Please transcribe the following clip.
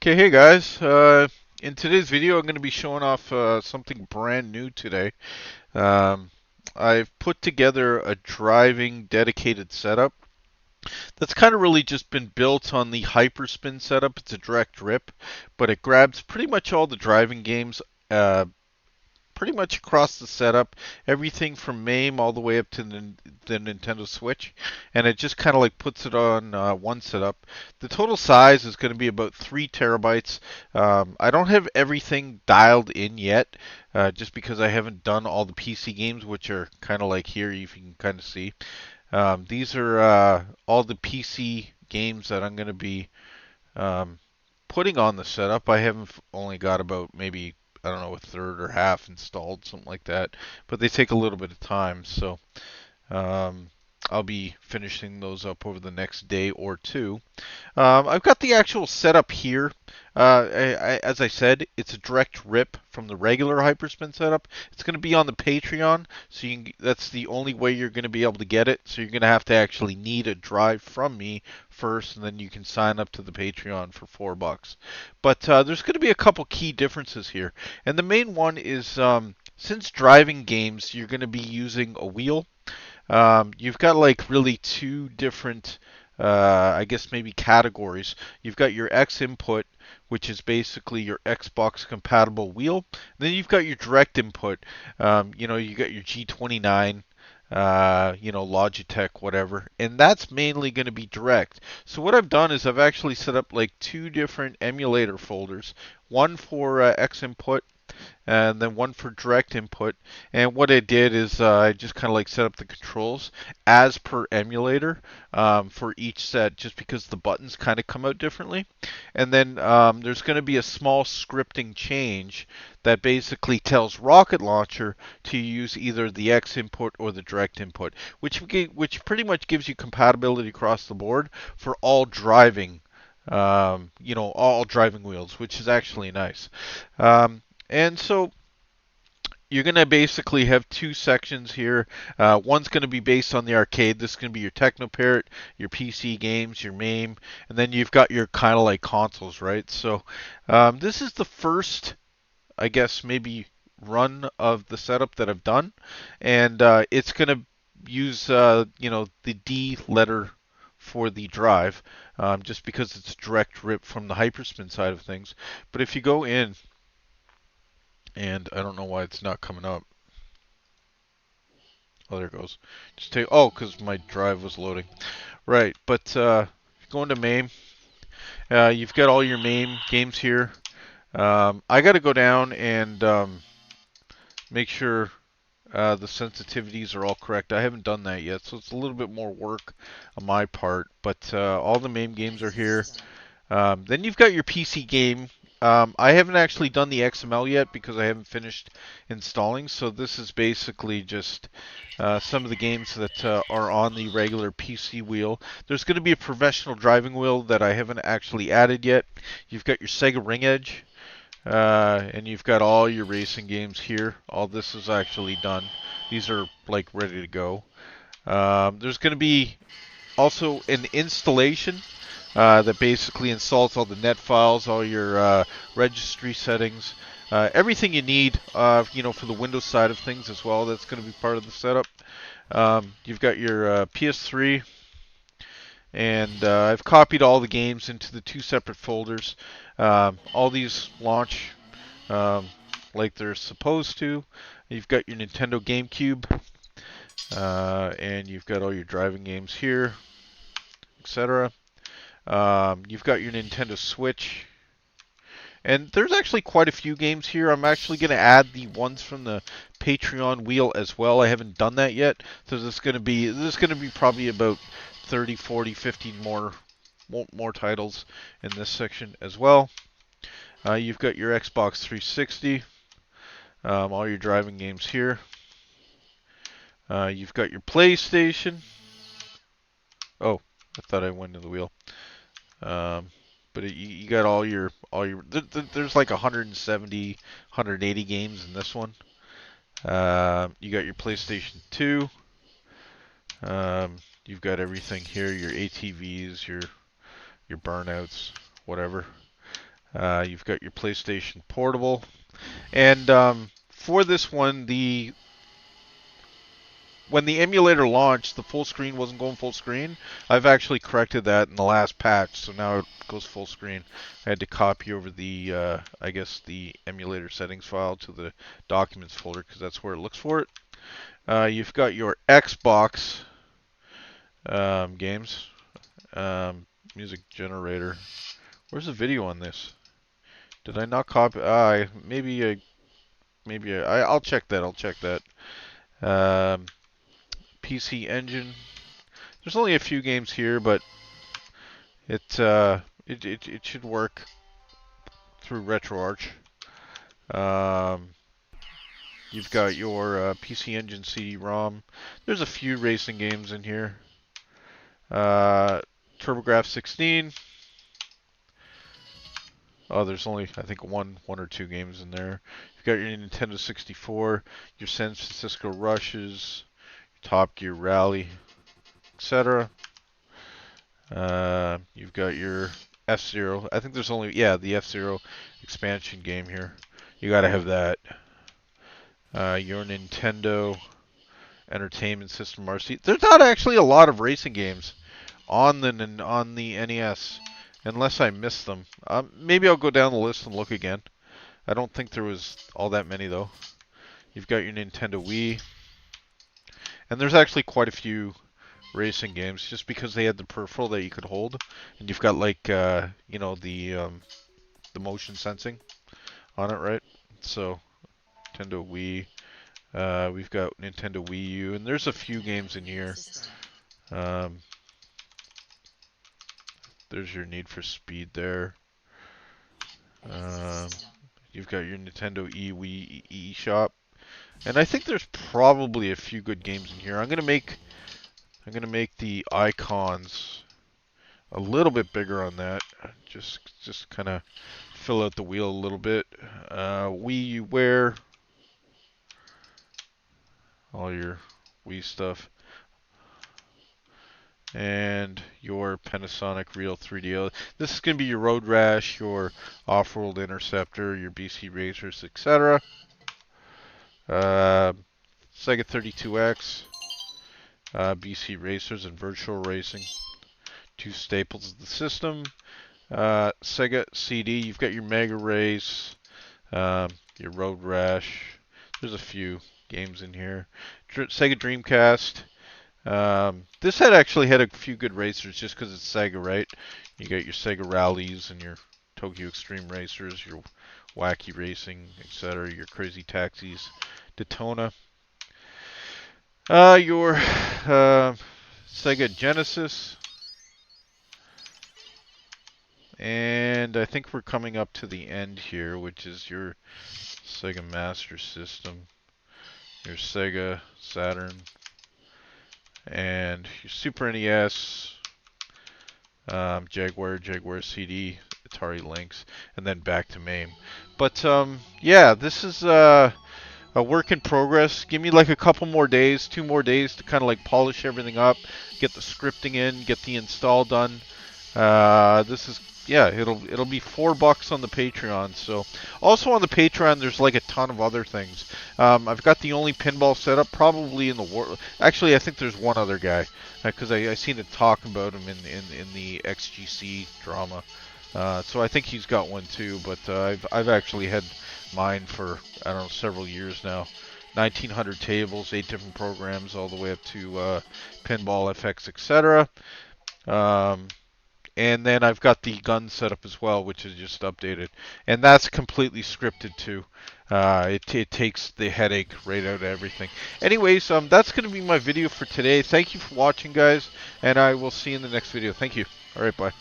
Okay, hey guys. In today's video, I'm going to be showing off something brand new today. Um, I've put together a driving dedicated setup that's kind of really just been built on the Hyperspin setup. It's a direct rip, but it grabs pretty much all the driving games pretty much across the setup, everything from MAME all the way up to the Nintendo Switch, and it just kind of like puts it on one setup. The total size is going to be about 3 terabytes. I don't have everything dialed in yet, just because I haven't done all the PC games, which are kind of like here, you can kind of see. These are all the PC games that I'm going to be um, putting on the setup. I haven't only got about maybe, I don't know, a third or half installed, something like that. But they take a little bit of time, so um, I'll be finishing those up over the next day or two. I've got the actual setup here. As I said, it's a direct rip from the regular Hyperspin setup. It's going to be on the Patreon, so that's the only way you're going to be able to get it. So you're going to have to actually need a drive from me first, and then you can sign up to the Patreon for $4. But there's going to be a couple key differences here, and the main one is since driving games, you're going to be using a wheel. You've got like really two different, I guess maybe categories. You've got your X input, which is basically your Xbox compatible wheel. Then you've got your direct input. You got your G29, Logitech, whatever, and that's mainly going to be direct. So what I've done is I've actually set up like two different emulator folders, one for X input and then one for direct input. And what I did is I just kind of like set up the controls as per emulator for each set, just because the buttons kind of come out differently. And then there's going to be a small scripting change that basically tells Rocket Launcher to use either the X input or the direct input, which pretty much gives you compatibility across the board for all driving. All driving wheels, which is actually nice. And so you're going to basically have two sections here. One's going to be based on the arcade. This is going to be your Technoparrot, your PC games, your MAME, and then you've got your kind of like consoles, right? So this is the first, I guess, maybe run of the setup that I've done, and it's going to use, the D letter for the drive, just because it's direct rip from the Hyperspin side of things. But if you go in, and I don't know why it's not coming up. Oh, there it goes. Just take. Oh, because my drive was loading. Right, but going to MAME, you've got all your MAME games here. I got to go down and make sure the sensitivities are all correct. I haven't done that yet, so it's a little bit more work on my part. But all the MAME games are here. Then you've got your PC game. I haven't actually done the XML yet because I haven't finished installing. So this is basically just some of the games that are on the regular PC wheel. There's going to be a professional driving wheel that I haven't actually added yet. You've got your Sega Ring Edge, and you've got all your racing games here. All this is actually done. These are like ready to go. There's going to be also an installation that basically installs all the net files, all your registry settings, everything you need, for the Windows side of things as well. That's going to be part of the setup. You've got your PS3, and I've copied all the games into the two separate folders. All these launch like they're supposed to. You've got your Nintendo GameCube, and you've got all your driving games here, etc. You've got your Nintendo Switch. And there's actually quite a few games here. I'm actually going to add the ones from the Patreon wheel as well. I haven't done that yet. So there's going to be probably about 30, 40, 50 more titles in this section as well. You've got your Xbox 360, all your driving games here. You've got your PlayStation. Oh, I thought I went to the wheel. But you got there's like 170, 180 games in this one. You got your PlayStation 2. You've got everything here, your ATVs, your burnouts, whatever. You've got your PlayStation Portable. And for this one, when the emulator launched, the full screen wasn't going full screen. I've actually corrected that in the last patch, so now it goes full screen. I had to copy over the, I guess, the emulator settings file to the documents folder because that's where it looks for it. You've got your Xbox games, music generator. Where's the video on this? Did I not copy? I'll check that. I'll check that. PC Engine. There's only a few games here, but it should work through RetroArch. You've got your PC Engine CD-ROM. There's a few racing games in here. TurboGrafx 16. Oh, there's only, I think, one or two games in there. You've got your Nintendo 64, your San Francisco Rushes, your Top Gear Rally, etc. You've got your F-Zero. I think there's only, yeah, the F-Zero expansion game here. You gotta have that. Your Nintendo Entertainment System RC. There's not actually a lot of racing games on the NES, unless I missed them. Maybe I'll go down the list and look again. I don't think there was all that many though. You've got your Nintendo Wii, and there's actually quite a few racing games just because they had the peripheral that you could hold, and you've got like you know, the motion sensing on it, right? So Nintendo Wii. We've got Nintendo Wii U, and there's a few games in here. There's your Need for Speed there. You've got your Nintendo Wii eShop, and I think there's probably a few good games in here. I'm gonna make the icons a little bit bigger on that. Just kind of fill out the wheel a little bit. WiiWare, all your Wii stuff, and your Panasonic Real 3DO. This is going to be your Road Rash, your Off-Road Interceptor, your BC Racers, etc. Sega 32X, BC Racers and Virtual Racing, two staples of the system. Sega CD, you've got your Mega Race, your Road Rash. There's a few games in here. Sega Dreamcast. This actually had a few good racers just because it's Sega, right? You got your Sega Rallies and your Tokyo Extreme Racers, your Wacky Racing, etc., your Crazy Taxis, Daytona. Your Sega Genesis. And I think we're coming up to the end here, which is your Sega Master System, your Sega Saturn, and your Super NES, Jaguar CD, Atari Lynx, and then back to MAME. But yeah, this is a work in progress. Give me like a couple more days, 2 more days to kind of like polish everything up, get the scripting in, get the install done. This is, yeah, it'll be $4 on the Patreon. So also on the Patreon, there's like a ton of other things. I've got the only pinball setup probably in the world. Actually, I think there's one other guy because I seen it talk about him in the XGC drama. So I think he's got one too. But I've actually had mine for, I don't know, several years now. 1900 tables, 8 different programs, all the way up to Pinball FX, etc. And then I've got the gun setup as well, which is just updated. And that's completely scripted too. It takes the headache right out of everything. Anyways, that's going to be my video for today. Thank you for watching, guys. And I will see you in the next video. Thank you. All right, bye.